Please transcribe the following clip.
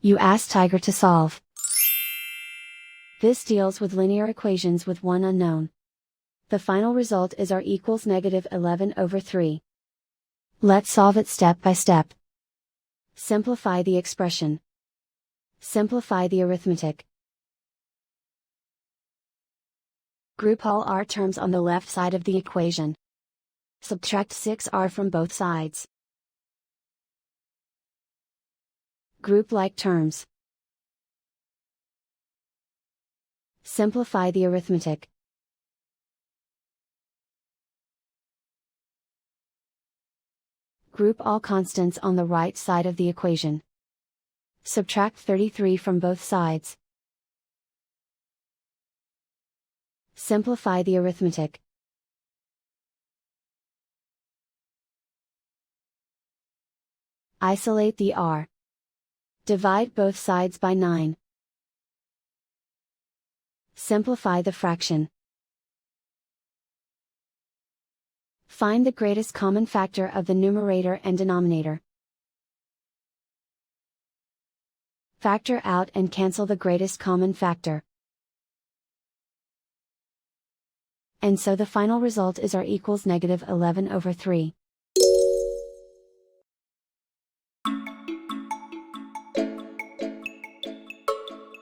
You ask Tiger to solve. This deals with linear equations with one unknown. The final result is r equals -11/3. Let's solve it step by step. Simplify the expression. Simplify the arithmetic. Group all r terms on the left side of the equation. Subtract 6r from both sides. Group like terms. Simplify the arithmetic. Group all constants on the right side of the equation. Subtract 33 from both sides. Simplify the arithmetic. Isolate the r. Divide both sides by 9. Simplify the fraction. Find the greatest common factor of the numerator and denominator. Factor out and cancel the greatest common factor. And so the final result is r equals -11/3.